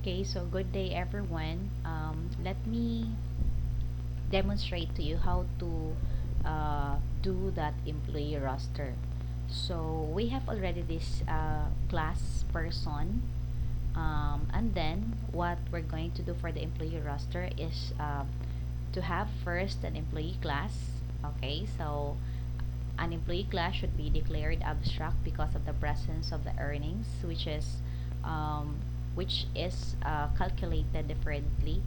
Okay, so good day everyone. Let me demonstrate to you how to do that employee roster. So we have already this class person, and then what we're going to do for the employee roster is to have first an employee class. Okay, so an employee class should be declared abstract because of the presence of the earnings, um, which is calculated differently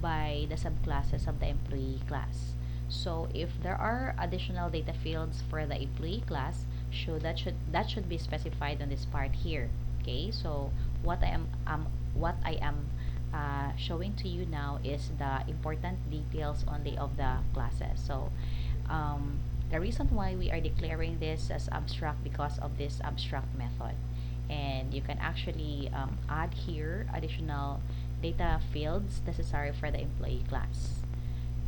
by the subclasses of the employee class. So if there are additional data fields for the employee class, that should be specified on this part here. Okay, so what I am showing to you now is the important details only of the classes. So um, the reason why we are declaring this as abstract because of this abstract method, and you can actually add here additional data fields necessary for the employee class.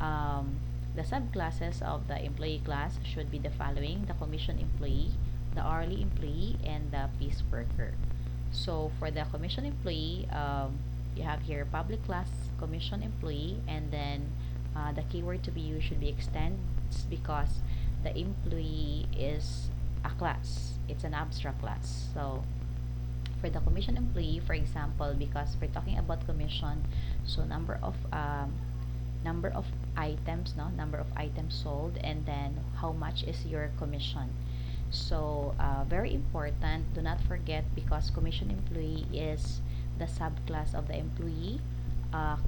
um, the subclasses of the employee class should be the following: the commission employee, the hourly employee, and the piece worker. So for the commission employee, you have here public class commission employee, and then the keyword to be used should be extends because the employee is a class. It's an abstract class. So for the commission employee, for example, because we're talking about commission, so number of items, no, number of items sold, and then how much is your commission. So very important, do not forget, because commission employee is the subclass of the employee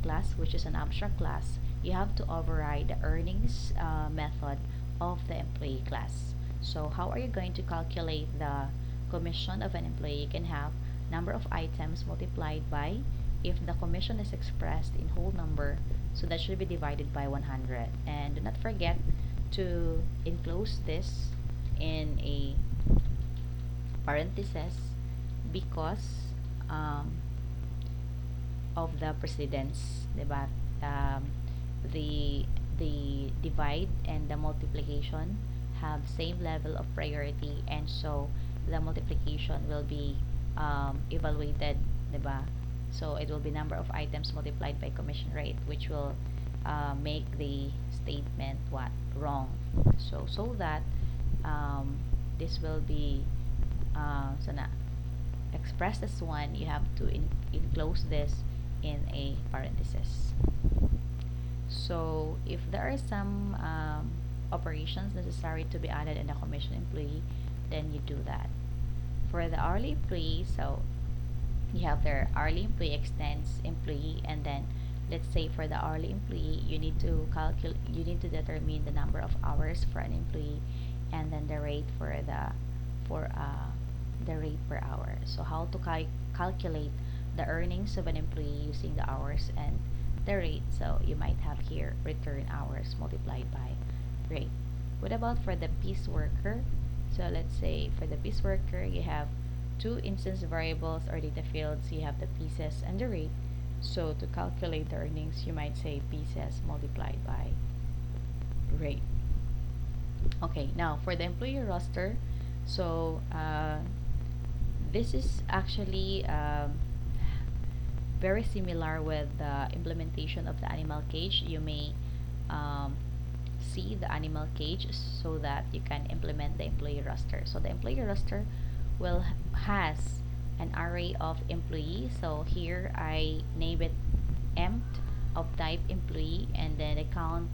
class, which is an abstract class. You have to override the earnings method of the employee class. So how are you going to calculate the commission of an employee? You can have number of items multiplied by, if the commission is expressed in whole number, so that should be divided by 100. And do not forget to enclose this in a parenthesis because um, of the precedence, diba? Um, the the divide and the multiplication have same level of priority, and so the multiplication will be evaluated, diba? So it will be number of items multiplied by commission rate, which will make the statement what wrong. So that um, this will be so na express this one, you have to enclose this in a parenthesis. So if there are some operations necessary to be added in the commission employee, then you do that. For the hourly employee, so you have their hourly employee extends employee, and then let's say for the hourly employee, you need to determine the number of hours for an employee, and then the rate for the rate per hour. So how to calculate the earnings of an employee using the hours and the rate. So you might have here return hours multiplied by rate. What about for the piece worker? So let's say for the piece worker, you have two instance variables or data fields. You have the pieces and the rate. So to calculate the earnings, you might say pieces multiplied by rate. Okay, now for the employee roster, so this is actually very similar with the implementation of the animal cage. You may um, see the animal cage so that you can implement the employee roster. So the employee roster will has an array of employees. So here I name it empt of type employee, and then the count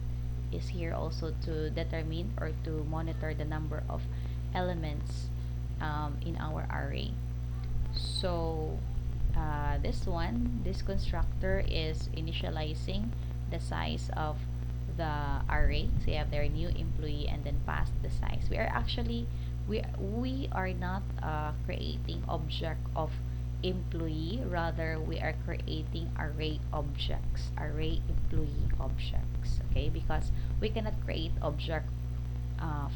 is here also to determine or to monitor the number of elements in our array. So this constructor is initializing the size of the array. So you have their new employee and then pass the size. We are not creating object of employee, rather we are creating array objects, array employee objects. Okay, because we cannot create object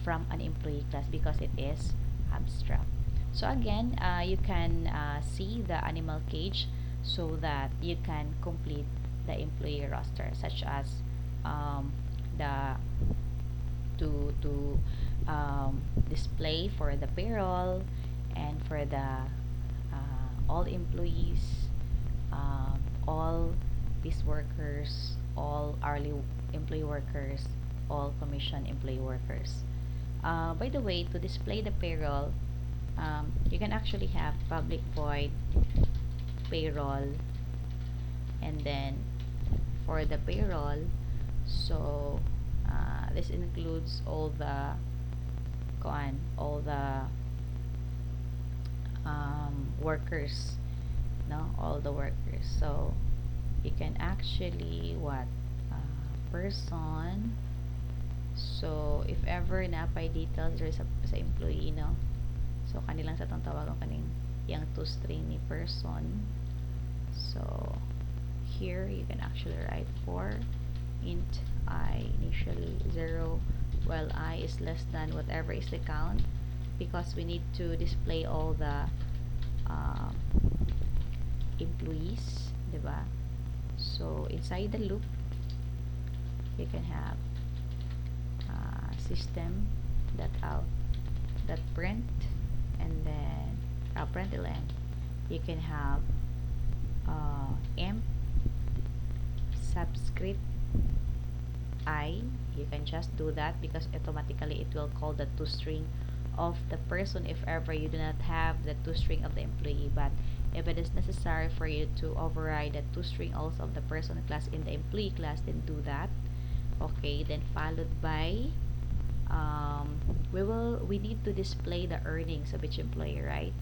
from an employee class because it is abstract. So again, you can see the animal cage so that you can complete the employee roster, such as um, the to display for the payroll and for the all employees, all these workers, all hourly employee workers, all commission employee workers. By the way, to display the payroll, you can actually have public void payroll, and then for the payroll, so this includes all the workers, no, all the workers. So you can actually what, person. So if ever napay details there sa employee, no, so kanilang sa tong tawagan kaning yang to string ni person. So here you can actually write for int I initially 0 while I is less than whatever is the count, because we need to display all the um, employees, diba? So inside the loop you can have system that out that print, and then println, you can have emp subscript I. You can just do that because automatically it will call the toString of the person if ever you do not have the toString of the employee. But if it is necessary for you to override the toString also of the person class in the employee class, then do that. Okay, then followed by we need to display the earnings of each employee, right?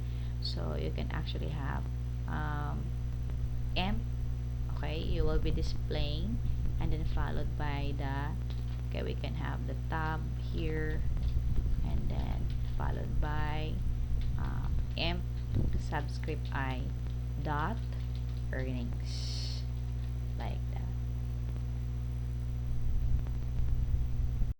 So you can actually have emp, okay, you will be displaying, and then followed by the, okay, we can have the tab here, and then followed by emp subscript I dot earnings.